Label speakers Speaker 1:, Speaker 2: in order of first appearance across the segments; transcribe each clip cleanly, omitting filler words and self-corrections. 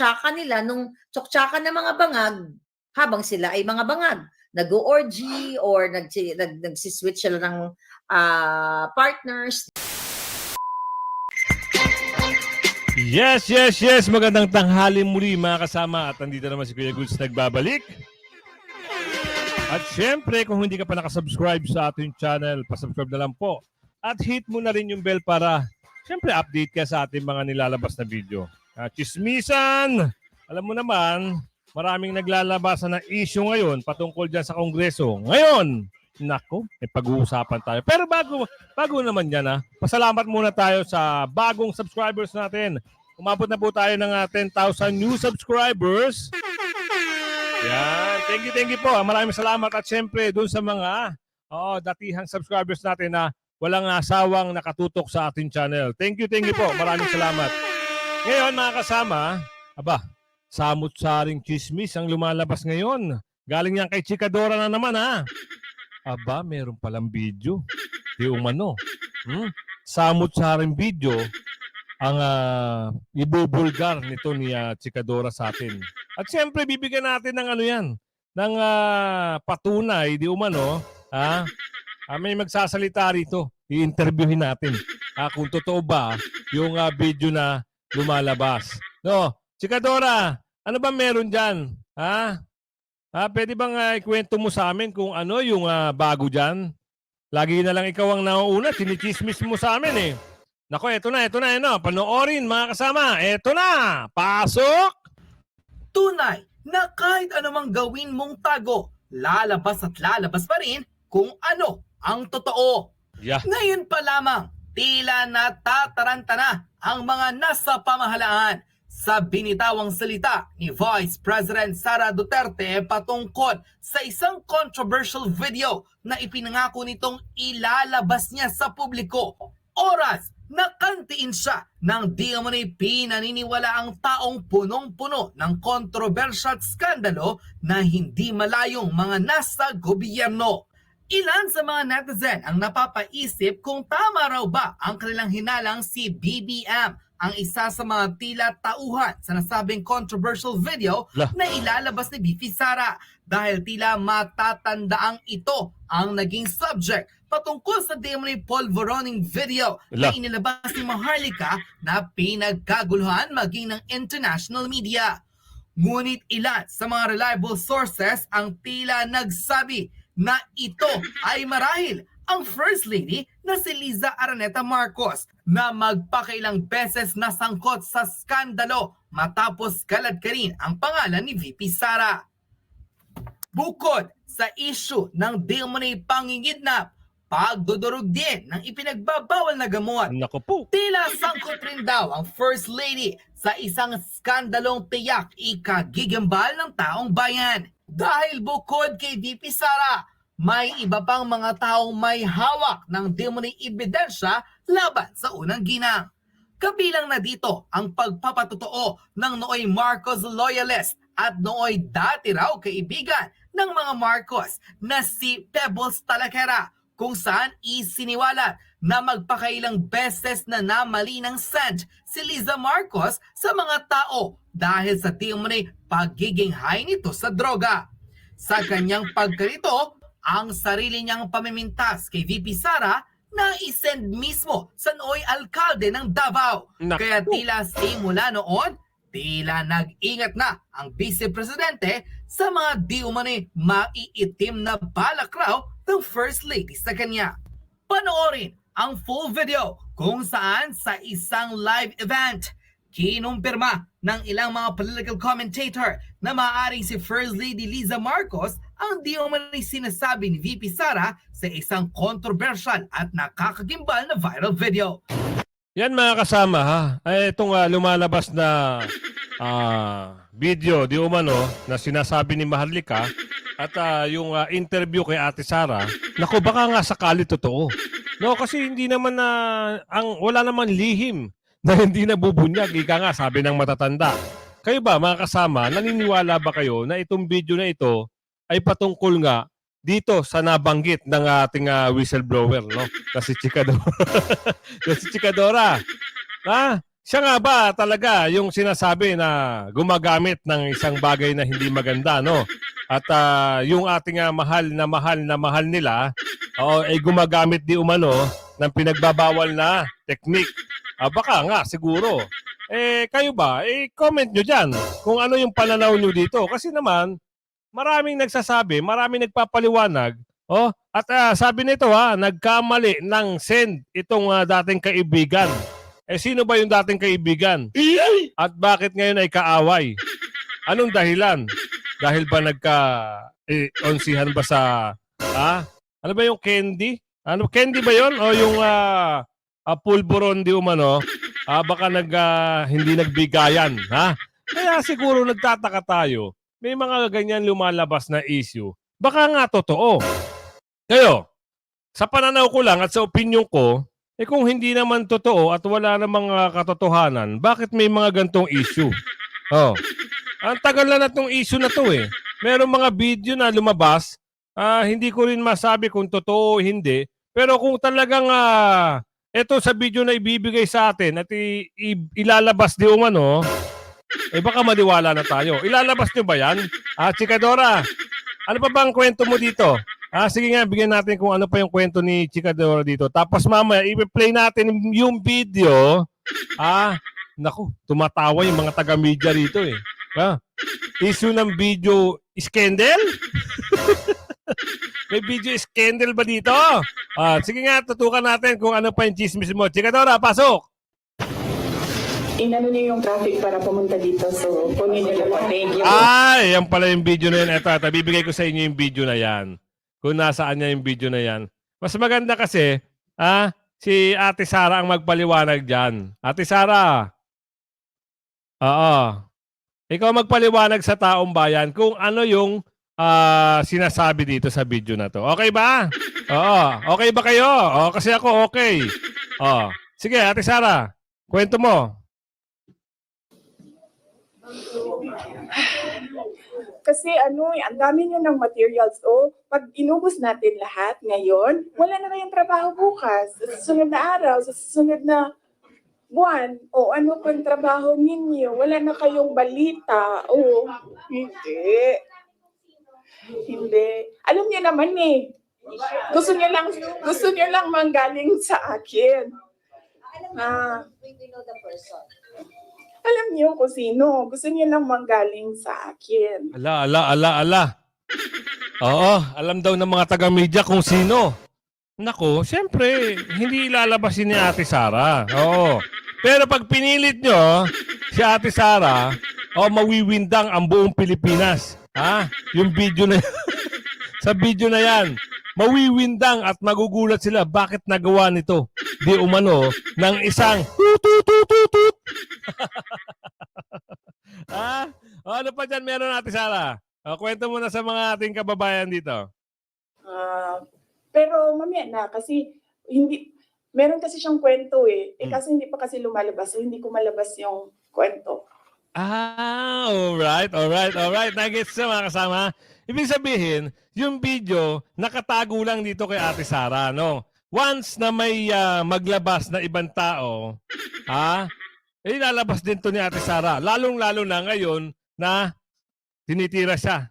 Speaker 1: tsaka nila, nung tsaka ng mga bangag, habang sila ay mga bangag. Nag-orgy or nagsiswitch sila ng partners.
Speaker 2: Yes, yes, yes. Magandang tanghali muli mga kasama. At nandito naman si Kuya Goods nagbabalik. At syempre, kung hindi ka pa nakasubscribe sa ating channel, pasubscribe na lang po. At hit mo na rin yung bell para syempre update ka sa ating mga nilalabas na video. Chismisan! Alam mo naman, maraming naglalabasan na issue ngayon patungkol dyan sa Kongreso. Ngayon, nako, may pag-uusapan tayo. Pero bago naman yan pasalamat muna tayo sa bagong subscribers natin. Umabot na po tayo ng 10,000 new subscribers. Yan, thank you po. Maraming salamat at syempre dun sa mga datihang subscribers natin na walang asawang nakatutok sa ating channel. Thank you po. Maraming salamat. Ngayon mga kasama, samut-saring chismis ang lumalabas ngayon. Galing yan kay Chikadora na naman meron palang video. Di umano. Samut-saring video ang ibubulgar nito ni Chikadora sa atin. At siyempre bibigyan natin ng ng patunay, di umano, may magsasalita rito. I-interviewin natin kung totoo ba yung video na lumalabas. No, Chikadora, ano ba meron dyan? Pwede bang ikwento mo sa amin kung ano yung bago dyan? Lagi na lang ikaw ang nauuna, sinichismis mo sa amin eh. Nako, eto na, panoorin mga kasama. Eto na, pasok!
Speaker 3: Tunay na kahit anumang gawin mong tago, lalabas at lalabas pa rin kung ano ang totoo.
Speaker 2: Yeah.
Speaker 3: Ngayon pa lamang, tila natataranta na ang mga nasa pamahalaan sa binitawang salita ni Vice President Sara Duterte patungkol sa isang controversial video na ipinangako nitong ilalabas niya sa publiko. Oras nakantiin siya ng di umano'y pinaniniwala ang taong punong-puno ng kontrobersyal at skandalo na hindi malayong mga nasa gobyerno. Ilan sa mga netizen ang napapaisip kung tama raw ba ang kanilang hinalang si BBM, ang isa sa mga tila tauhan sa nasabing controversial video na ilalabas ni BP Sara dahil tila matatandaang ito ang naging subject patungkol sa demoni polvoroning video na inilabas ni Maharlika na pinagkaguluhan maging ng international media. Ngunit ilan sa mga reliable sources ang tila nagsabi na ito ay marahil ang First Lady na si Liza Araneta Marcos na magpakailang beses nasangkot sa skandalo matapos kaladkarin ang pangalan ni VP Sara. Bukod sa issue ng demoni pangingidnap, pagdudurog din ng ipinagbabawal na gamot. Tila sangkot rin daw ang First Lady sa isang skandalong tiyak ikagigambal ng taong bayan. Dahil bukod kay VP Sara, may iba pang mga taong may hawak ng demoni ebidensya laban sa unang ginang. Kabilang na dito ang pagpapatotoo ng nooy Marcos loyalist at nooy dati raw kaibigan ng mga Marcos na si Pebbles Talaquera, kung saan isiniwalat na magpakailang beses na namali ng scent si Liza Marcos sa mga tao dahil sa di-umano'y pagiging high nito sa droga. Sa kanyang pagkarito, ang sarili niyang pamimintas kay VP Sara na isend mismo sa nooy alkalde ng Davao. Kaya tila simula noon, tila nag-ingat na ang Vice Presidente sa mga di-umano'y maiitim na balak raw ng First Lady sa kanya. Panoorin ang full video kung saan sa isang live event, kinumpirma ng ilang mga political commentator na maaaring si First Lady Liza Marcos ang di umano'y sinasabi ni VP Sara sa isang controversial at nakakagimbal na viral video.
Speaker 2: Yan mga kasama itong lumalabas na video di umano na sinasabi ni Maharlika at yung interview kay Ate Sara, naku baka nga sakali totoo. No, kasi hindi naman wala naman lihim na hindi nabubunyag. Ika nga, sabi ng matatanda. Kayo ba mga kasama, naniniwala ba kayo na itong video na ito ay patungkol nga dito sa nabanggit ng ating whistleblower, no? Kasi Chikadora. Si Chikadora. siya nga ba talaga yung sinasabi na gumagamit ng isang bagay na hindi maganda, no? At yung ating mahal na mahal nila, ay gumagamit di umano ng pinagbabawal na technique. Baka nga, siguro. Kayo ba? Comment nyo dyan kung ano yung pananaw nyo dito. Kasi naman, maraming nagsasabi, maraming nagpapaliwanag. At sabi nito nagkamali ng send itong dating kaibigan. Sino ba yung dating kaibigan? At bakit ngayon ay kaaway? Anong dahilan? Dahil ba onsihan ba sa ano ba yung candy? Candy ba yon o yung pulburon di umano? Baka hindi nagbigayan, ha? Kaya siguro nagtataka tayo. May mga ganyan lumalabas na issue. Baka nga totoo. Kayo, sa pananaw ko lang at sa opinion ko, kung hindi naman totoo at wala namang katotohanan, bakit may mga gantong issue? Ang tagal na itong issue na to eh. Merong mga video na lumabas, hindi ko rin masabi kung totoo o hindi, pero kung talagang ito sa video na ibibigay sa atin at ilalabas di umano, baka maniwala na tayo. Ilalabas nyo ba yan? Chikadora, ano pa ba ang kwento mo dito? Sige nga, bigyan natin kung ano pa yung kwento ni Chikadora dito. Tapos mamaya, i-play natin yung video. Naku, tumatawa yung mga taga-media rito eh. Issue ng video scandal? May video scandal ba dito? Sige nga, tutukan natin kung ano pa yung chismis mo. Chikadora, pasok!
Speaker 4: Inano niyo yung traffic para pumunta dito. So, kunin niyo po. Thank you.
Speaker 2: Yan pala yung video na yun. Ito, bibigay ko sa inyo yung video na yan. Kung nasaan niya yung video na yan. Mas maganda kasi, si Ate Sara ang magpaliwanag dyan. Ate Sara, ikaw magpaliwanag sa taong bayan kung ano yung sinasabi dito sa video na to. Okay ba? Okay ba kayo? Kasi ako okay. Sige, Ate Sara, kwento mo.
Speaker 4: Kasi ang dami nyo ng materials. Pag inubos natin lahat ngayon, wala na kayong trabaho bukas. Sa susunod na araw, sa susunod na buwan, ano pang trabaho ninyo? Wala na kayong balita. Hindi. Alam niyo naman eh. Gusto niyo lang manggaling sa akin.
Speaker 1: We know the person.
Speaker 4: Alam niyo kung sino. Gusto niyo lang manggaling sa akin.
Speaker 2: Ala. Oo, alam daw ng mga taga-media kung sino. Nako, siyempre, hindi ilalabas ni Ate Sara. Oo. Pero pag pinilit nyo, si Ate Sara, mawiwindang ang buong Pilipinas. Yung video na sa video na yan, mawiwindang at magugulat sila bakit nagawa nito. Di umano ng isang tututututut. Ano pa dyan meron natin, Sara? Kwento mo na sa mga ating kababayan dito.
Speaker 4: Pero mamaya na kasi meron kasi siyang kwento eh. Kasi hindi pa kasi lumalabas. So hindi ko malabas yung kwento.
Speaker 2: Alright. Nagets na mga kasama. Ibig sabihin, yung video nakatago lang dito kay Ate Sara, no? Once na may maglabas na ibang tao, lalabas din to ni Ate Sara. Lalong-lalo na ngayon na tinitira siya.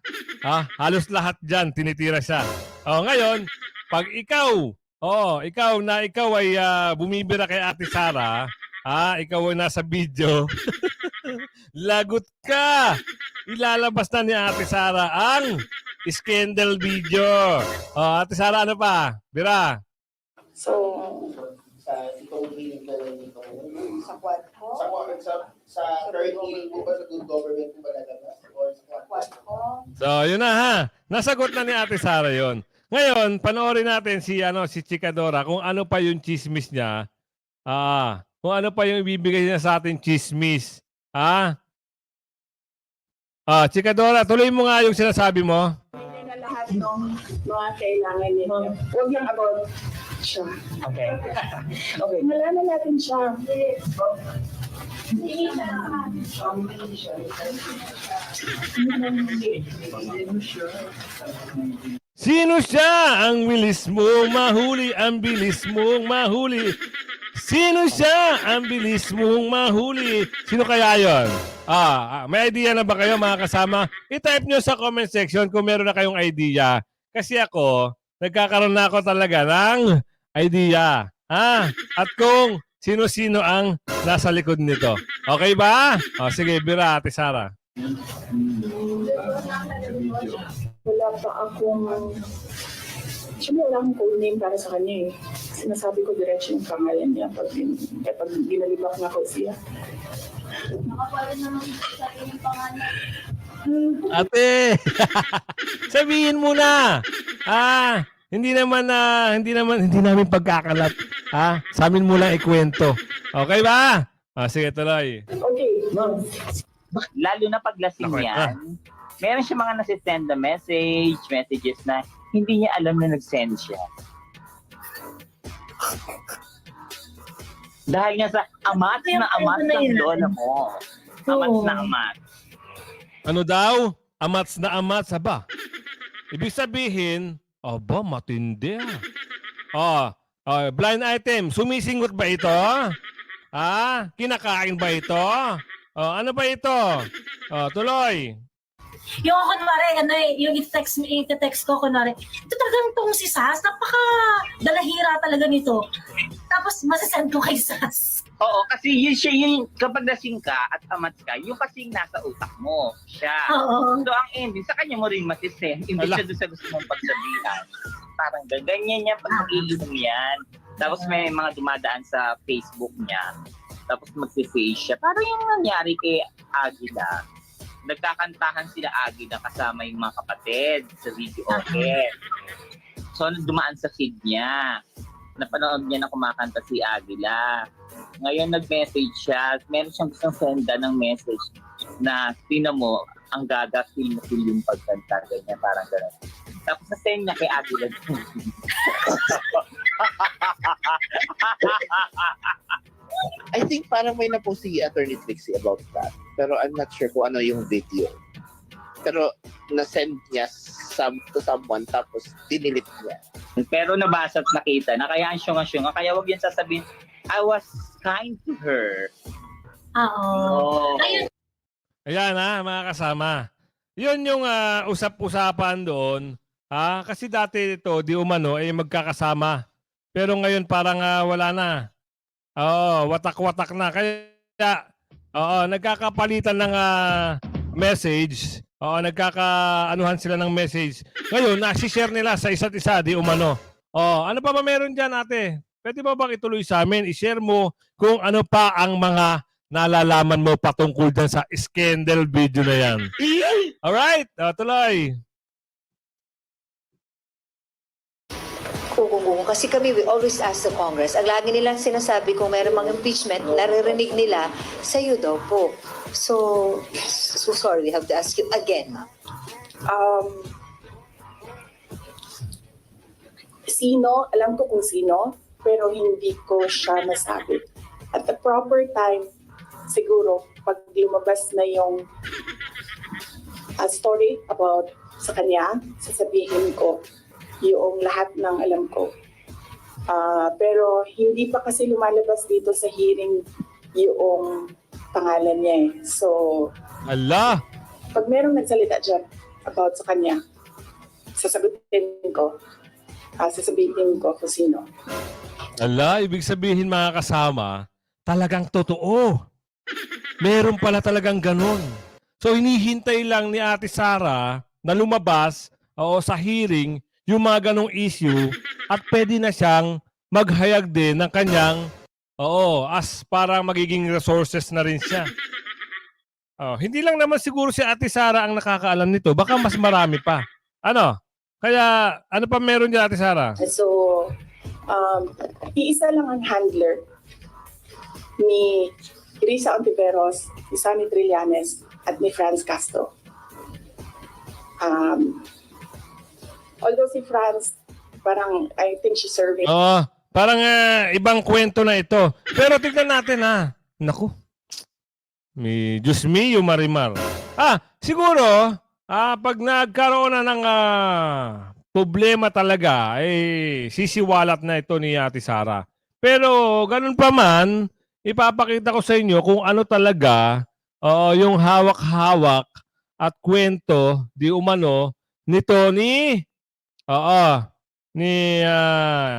Speaker 2: Halos lahat dyan tinitira siya. Ngayon, pag ikaw ay bumibira kay Ate Sara, ikaw ay nasa video, lagot ka! Ilalabas na ni Ate Sara ang scandal video. Ate Sara, ano pa? Bira.
Speaker 4: So,
Speaker 1: Sa quad ko?
Speaker 5: Sa third hearing po ba sa good government po ba lalabas? Or sa
Speaker 1: Quad ko?
Speaker 2: So, yun na ha. Nasagot na ni Ate Sara yon. Ngayon, panoorin natin si Chikadora kung ano pa yung chismis niya. Kung ano pa yung ibibigay niya sa atin chismis. Chikadora, tuloy mo nga yung sinasabi mo.
Speaker 4: hindi na lahat ng mga kailangan ninyo. Huwag lang about siya.
Speaker 5: Okay.
Speaker 4: Malaman natin siya.
Speaker 2: Sino siya? Ang bilis mong mahuli, ang bilis mong mahuli. Sino siya? Ang bilis mong mahuli. Sino kaya yon? May idea na ba kayo mga kasama? I-type nyo sa comment section kung meron na kayong idea. Kasi ako, nagkakaroon na ako talaga ng idea. At kung sino-sino ang nasa likod nito. Okay ba? Sige, bira, Ate Sara.
Speaker 4: Wala pa akong... Siyempre wala akong code name para sa kanya eh. Sinasabi ko diretso yung pangalan niya pag ginalibak na ko siya.
Speaker 2: Ate, sabihin mo na. Hindi namin pagkakalat. Sa amin mo lang ikwento. Okay ba? Sige, tuloy.
Speaker 4: Okay.
Speaker 6: Lalo na pag lasing
Speaker 2: Naku,
Speaker 6: yan, meron siya mga nasisend na messages na hindi niya alam na nag-send siya. Dahil nga sa amat na amat ng lola mo. Amat na amat.
Speaker 2: Ano daw? Amats na amats, ba? Ibig sabihin, matindi blind item, sumisingot ba ito? Kinakain ba ito? Ano ba ito? Tuloy.
Speaker 7: Yung kunwari, yung i-text ko, kunwari, ito talagang tong si Sas, napaka-dalahira talaga nito. Tapos, masasend ko kay Sas.
Speaker 6: Oo, kasi yun siya yung kapag lasing ka at amat ka, yung kasing nasa utak mo, siya.
Speaker 7: Oo.
Speaker 6: So, ang ending, sa kanya mo rin masisend, hindi siya doon sa gusto mong pagsabihan. Parang ganyan niya pag mag-iinom yan. Tapos may mga dumadaan sa Facebook niya. Tapos mag-face siya. Parang yung nangyari kay Aguila. Nagkakantahan sila Aguila kasama yung mga kapatid sa video okay. So, dumaan sa feed niya. Napanood niya na kumakanta si Aguila. Ngayon nag-message siya. Meron siyang gustong senda ng message na tingnan mo, ang gaga, feel na feel yung pagkanta. Ganyan, parang gano'n. Tapos na-send niya kay Aguila.
Speaker 8: I think parang may na-post si Attorney Trixie about that. Pero I'm not sure kung ano yung video. Pero na-send niya to someone tapos dinilit niya.
Speaker 6: Pero nabasa at nakita na kaya ang syunga-syunga. Kaya wag yan sasabihin, I was kind to her.
Speaker 7: Oo. Ayun.
Speaker 2: Ayan mga kasama. Yun yung usap-usapan doon. Kasi dati ito, di umano, magkakasama. Pero ngayon parang wala na. Watak-watak na. Kaya, nagkakapalitan ng message. Nagkakaanuhan sila ng message. Ngayon, nasi-share nila sa isa't isa, di umano. Ano pa ba meron dyan, ate? Pwede ba bang ituloy sa amin? I-share mo kung ano pa ang mga nalalaman mo patungkol dyan sa scandal video na yan. Alright, tuloy.
Speaker 9: Kung kasi kami, we always ask the Congress. Ang lagi nilang sinasabi kung mayroong mga impeachment, naririnig nila, sa'yo daw po. So sorry, we have to ask you again.
Speaker 4: Sino, alam ko kung sino, pero hindi ko siya masabi. At the proper time, siguro, pag lumabas na yung story about sa kanya, sasabihin ko yung lahat ng alam ko. Pero hindi pa kasi lumalabas dito sa hearing yung pangalan niya eh. So,
Speaker 2: Ala!
Speaker 4: pag merong nagsalita dyan about sa kanya, sasabihin ko kung sino.
Speaker 2: Ala, ibig sabihin mga kasama, talagang totoo. Meron pala talagang ganun. So hinihintay lang ni Ate Sara na lumabas sa hearing yung mga ganong issue at pwede na siyang maghayag din ng kanyang as para magiging resources na rin siya. Hindi lang naman siguro si Ate Sara ang nakakaalam nito. Baka mas marami pa. Ano? Kaya, ano pa meron dyan, Ate Sara?
Speaker 4: So, iisa lang ang handler ni Risa Ontiveros, ni Sunny Trillanes, at ni Franz Castro. Although si Franz, parang, I think she's serving.
Speaker 2: Parang ibang kwento na ito. Pero tignan natin Naku. Diyos mio, Marimar. Siguro, pag nagkaroon na ng problema talaga, sisiwalat na ito ni Ate Sara. Pero ganun pa man, ipapakita ko sa inyo kung ano talaga yung hawak-hawak at kwento di umano nito ni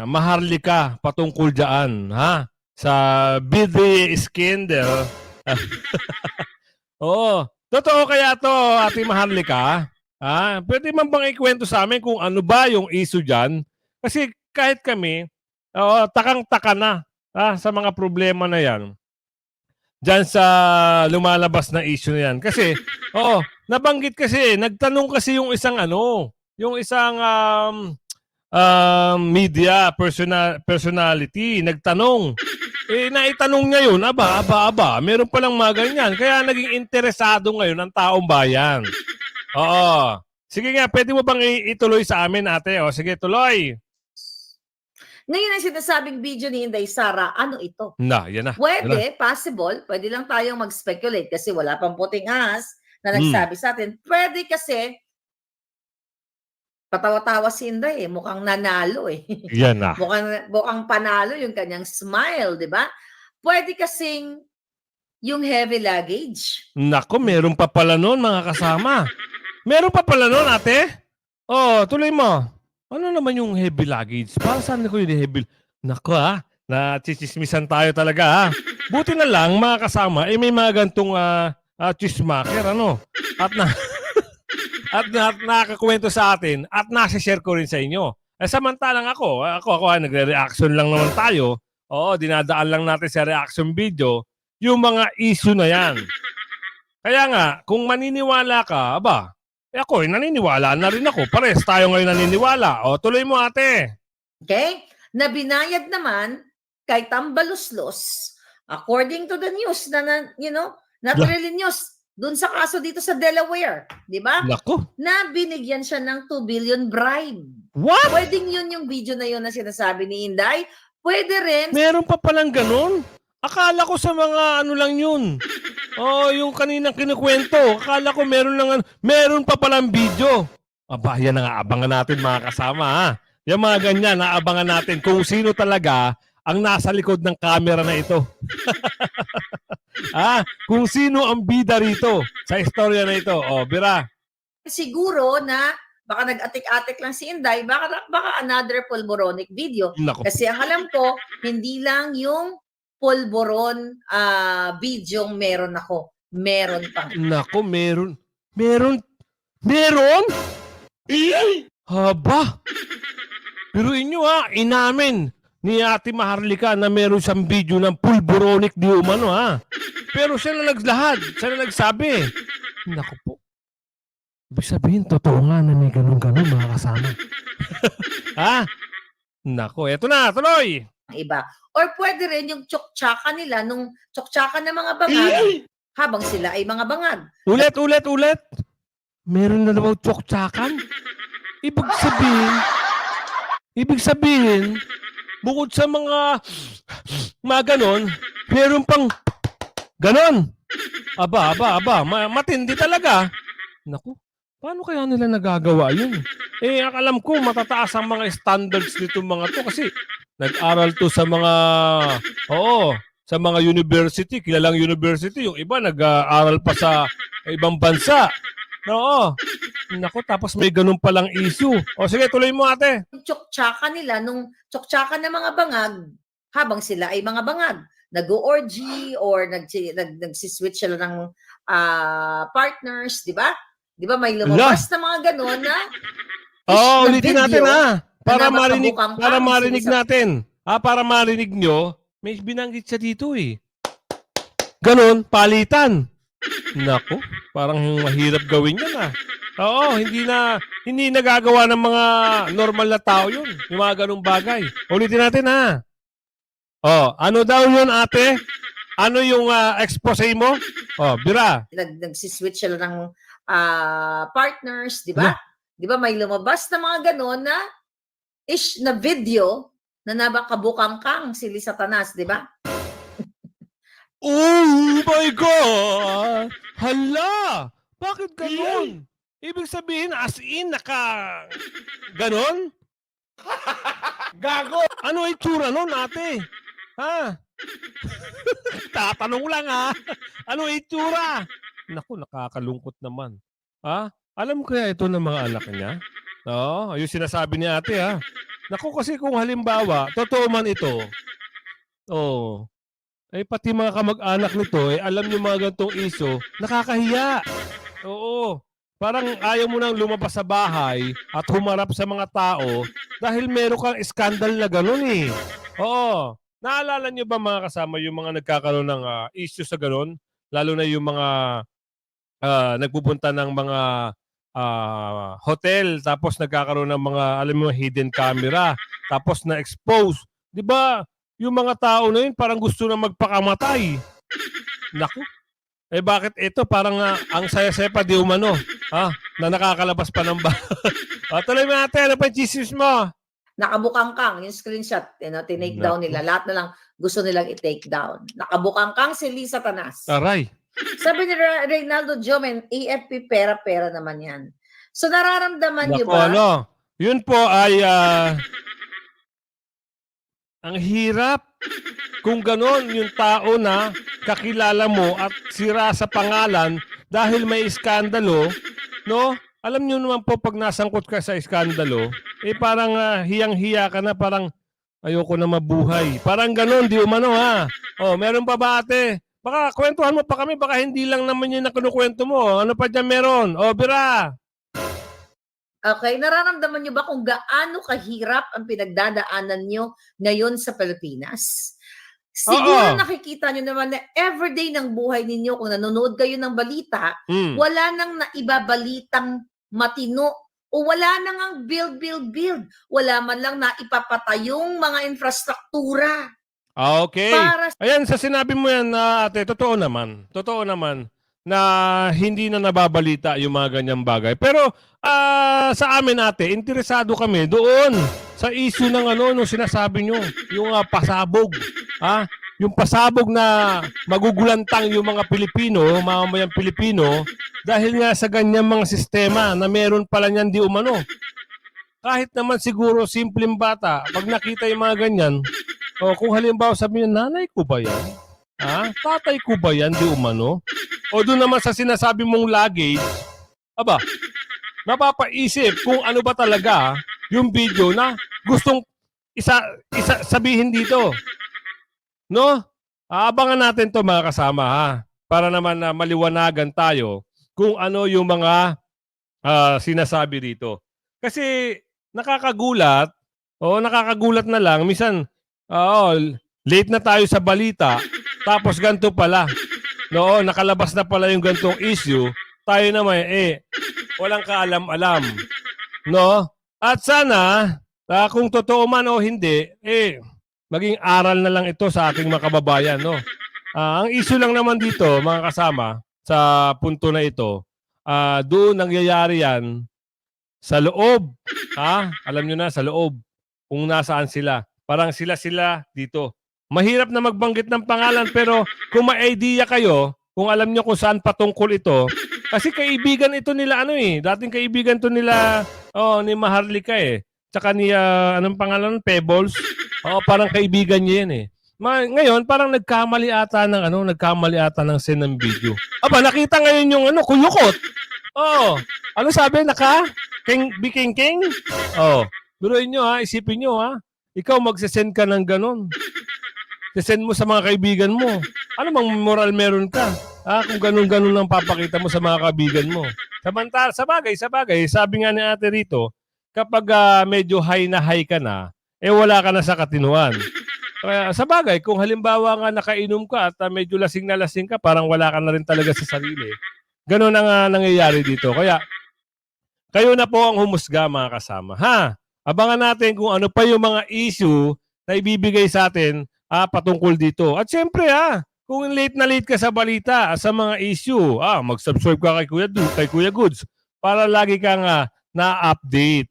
Speaker 2: Maharlika patungkol diyan, ha? Sa BD scandal. Oo. Totoo kaya to, Ate Maharlika? Ha? Pwede man bang ikwento sa amin kung ano ba yung issue diyan? Kasi kahit kami, takang-taka na sa mga problema na yan. Diyan sa lumalabas na issue na yan. Kasi, nabanggit kasi, nagtanong kasi yung isang media personality, nagtanong. Naitanong niya yun, aba, meron palang mga ganyan. Kaya naging interesado ngayon ang taong bayan. Oo. Sige nga, pwede mo bang ituloy sa amin, ate? O, sige, tuloy.
Speaker 1: Ngayon ang sinasabing video ni Inday Sara, ano ito?
Speaker 2: Yan na.
Speaker 1: Pwede, possible, pwede lang tayong mag-speculate kasi wala pang puting ahas na nagsabi sa atin. Pwede kasi, patawa-tawa si Inday mukhang nanalo
Speaker 2: Yan na.
Speaker 1: mukhang panalo yung kanyang smile, di ba? Pwede kasing yung heavy luggage.
Speaker 2: Nako, meron pa pala noon mga kasama. Meron pa pala noon, ate? Tuloy mo. Ano naman yung heavy luggage? Para saan ko yung heavy? Nako nachichismisan tayo talaga ha. Buti na lang mga kasama, may mga gantong chismaker, At nakakakwento sa atin at nasa-share ko rin sa inyo. Samantalang ako nagre-reaction lang naman tayo. Dinadaan lang natin sa reaction video yung mga issue na yan. Kaya nga, kung maniniwala ka, ako, naniniwala na rin ako. Pares tayo ngayon naniniwala. Tuloy mo, ate.
Speaker 1: Okay? Na binayad naman kay Tambaluslos, according to the news not really news, dun sa kaso dito sa Delaware, di ba?
Speaker 2: Nako.
Speaker 1: Na binigyan siya ng 2 billion bribe.
Speaker 2: What?
Speaker 1: Pwedeng yun yung video na yun na sinasabi ni Inday. Pwede rin.
Speaker 2: Meron pa palang ganun? Akala ko sa mga lang yun. Yung kaninang kinukwento. Akala ko meron pa palang video. Yan na nga, abangan natin mga kasama ha. Yung mga ganyan, naabangan natin kung sino talaga ang nasa likod ng camera na ito. Kung sino ang bida rito sa istorya na ito. Bira.
Speaker 1: Siguro na baka nag-atik-atik lang si Inday, baka another pulboronic video.
Speaker 2: Nako.
Speaker 1: Kasi ang alam ko, hindi lang yung pulboron video meron ako. Meron pang.
Speaker 2: Nako, meron? Haba. Pero inyo inamin ni Ate Maharlika na meron siyang video ng pulboronic di umano Pero siya na naglahad. Siya na nagsabi. Naku po. Ibig sabihin, totoo nga na may ganun-ganun mga kasama. Naku, eto na, tuloy.
Speaker 1: Iba. Or pwede rin yung tsoktsakan nila, nung tsoktsakan ng mga bangag, habang sila ay mga bangag.
Speaker 2: Ulit. Meron na naman tsoktsakan? Ibig sabihin, bukod sa mga ganon, meron pang ganon. Aba, matindi talaga. Naku, paano kaya nila nagagawa yun? Ang alam ko, matataas ang mga standards nito mga to kasi nag-aral to sa mga university, kilalang university. Yung iba nag-aaral pa sa ibang bansa. Naku, tapos may ganun palang issue. Sige, tuloy mo, ate.
Speaker 1: Tsoktsakan nila, nung tsoktsakan ng mga bangag, habang sila ay mga bangag, nag-orgy or nagsiswitch sila ng partners, di ba? Di ba may lumabas na mga ganun na
Speaker 2: ulitin natin para
Speaker 1: na
Speaker 2: marinig natin. Para marinig nyo, may binanggit siya dito Ganon, palitan. Naku, parang mahirap gawin yan hindi nagagawa ng mga normal na tao yun. Yung mga ganung bagay. Ulitin natin ano daw yun, ate? Ano yung expose mo? Bira.
Speaker 1: Nagsiswitch sila ng partners, di ba? Di ba may lumabas na mga ganon na video na nabakabukangkang si Satanas, di ba?
Speaker 2: Oh my God! Hala! Bakit ganon? Ibig sabihin, as in, ganon? Gago! Ano itsura nun, ate? Ha? Tatanong lang ha. Ano itsura? Naku, nakakalungkot naman. Ha? Alam ko kaya ito ng mga anak niya? Oo, yung sinasabi ni ate ha. Naku, kasi kung halimbawa, totoo man ito, oh, eh pati mga kamag-anak nito, eh alam niyo mga gantong iso, nakakahiya. Oo. Parang ayaw mo nang lumabas sa bahay at humarap sa mga tao dahil meron kang skandal na gano'n eh. Oo. Naalala niyo ba mga kasama yung mga nagkakaroon ng issue sa gano'n? Lalo na yung mga nagpupunta ng mga hotel tapos nagkakaroon ng mga alam mo hidden camera tapos na-expose. 'Di ba? Yung mga tao na yun parang gusto na magpakamatay. Naku. Eh bakit ito parang ang saya-saya pa di umano, ha? Na nakakalabas pa ng tuloy mo natin, ano pa yung chismis mo?
Speaker 1: Nakabukangkang, yung screenshot, tinake down nila. Lahat na lang gusto nilang i-take down. Nakabukangkang si Lisa Tanas.
Speaker 2: Aray.
Speaker 1: Sabi ni Reynaldo Jomen, AFP pera-pera naman yan. So nararamdaman niyo
Speaker 2: Naku,
Speaker 1: ba?
Speaker 2: ano? Yun po ay ang hirap kung ganon yung tao na kakilala mo at sira sa pangalan dahil may iskandalo, no? Alam niyo naman po pag nasangkot ka sa iskandalo, eh parang hiyang-hiya ka na, parang ayoko na mabuhay. Parang ganon, di umano ha. Oh, meron pa ba ate? Baka kwentuhan mo pa kami, baka hindi lang naman yun na kinukwento mo. Ano pa dyan meron? Oh, Bira!
Speaker 1: Okay, nararamdaman niyo ba kung gaano kahirap ang pinagdadaanan niyo ngayon sa Pilipinas? Siguro
Speaker 2: Oo.
Speaker 1: nakikita niyo naman na everyday ng buhay ninyo kung nanonood kayo ng balita,
Speaker 2: Mm.
Speaker 1: wala nang naibabalitang matino o wala nang ang build. Wala man lang naipapatayong mga infrastruktura.
Speaker 2: Okay.
Speaker 1: Para
Speaker 2: Ayan, sa sinabi mo yan, ate, totoo naman. Totoo naman na hindi na nababalita yung mga ganyang bagay. Pero sa amin ate, interesado kami doon sa issue ng nung sinasabi nyo, yung pasabog. Ha? Yung pasabog na magugulantang yung mga Pilipino, mamamayang Pilipino, dahil nga sa ganyang mga sistema na meron pala niyan di umano. Kahit naman siguro simpleng bata, pag nakita yung mga ganyan, o kung halimbawa sabi niya, nanay ko ba yan? Ha? Tatay ko ba yan di umano? O doon naman sa sinasabi mong luggage, aba, napapaisip kung ano ba talaga yung video na gustong isa sabihin dito. No? Aabangan natin to mga kasama ha. Para naman na maliwanagan tayo kung ano yung mga sinasabi dito. Kasi nakakagulat na lang. Minsan, late na tayo sa balita, tapos ganito pala. No, nakalabas na pala yung gantong issue. Tayo naman, walang kaalam-alam. No? At sana, kung totoo man o hindi, maging aral na lang ito sa ating mga kababayan. No? Ang issue lang naman dito, mga kasama, sa punto na ito, doon nangyayari yan sa loob. Alam nyo na, sa loob. Kung nasaan sila. Parang sila dito. Mahirap na magbanggit ng pangalan, pero kung may idea kayo, kung alam nyo kung saan patungkol ito, kasi kaibigan ito nila, dating kaibigan to nila, ni Maharlika Tsaka ni, anong pangalan? Pebbles. Parang kaibigan niya yan ngayon, parang nagkamali ata ng send ng video. Aba, nakita ngayon yung kuyukot. Ano sabi? Biking-king? Biruin nyo isipin nyo ikaw magsasend ka ng ganon. Send mo sa mga kaibigan mo. Ano bang moral meron ka? Kung ganon-ganon lang papakita mo sa mga kaibigan mo. Samantala, sa bagay, sabi nga ni ate rito, kapag medyo high na high ka na, wala ka na sa katinuan. Kaya sa bagay, kung halimbawa nga nakainom ka at medyo lasing na lasing ka, parang wala ka na rin talaga sa sarili. Ganon ang nangyayari dito. Kaya, kayo na po ang humusga mga kasama. Abangan natin kung ano pa yung mga issue na ibibigay sa atin patungkol dito. At syempre kung late na late ka sa balita, sa mga issue, mag-subscribe ka kay Kuya Goods para lagi kang na-update.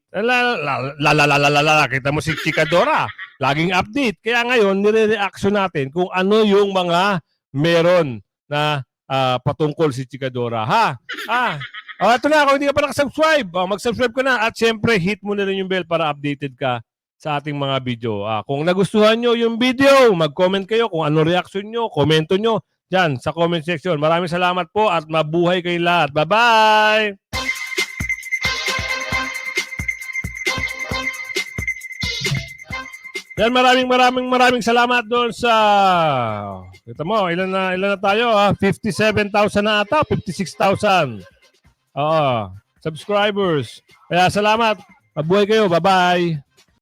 Speaker 2: Kita mo si Chikadora, laging update. Kaya ngayon, nire-reaction natin kung ano yung mga meron na patungkol si Chikadora. Ito na, kung hindi ka pa nakasubscribe, mag-subscribe ka na. At syempre, hit mo na rin yung bell para updated ka sa ating mga video. Kung nagustuhan nyo yung video, mag-comment kayo kung ano reaction nyo, komento nyo dyan sa comment section. Maraming salamat po at mabuhay kayo lahat. Bye-bye! Yan, maraming salamat doon sa... Kita mo, ilan na tayo? 57,000 na ata, 56,000. Oo, subscribers. Kaya salamat. Mabuhay kayo. Bye-bye.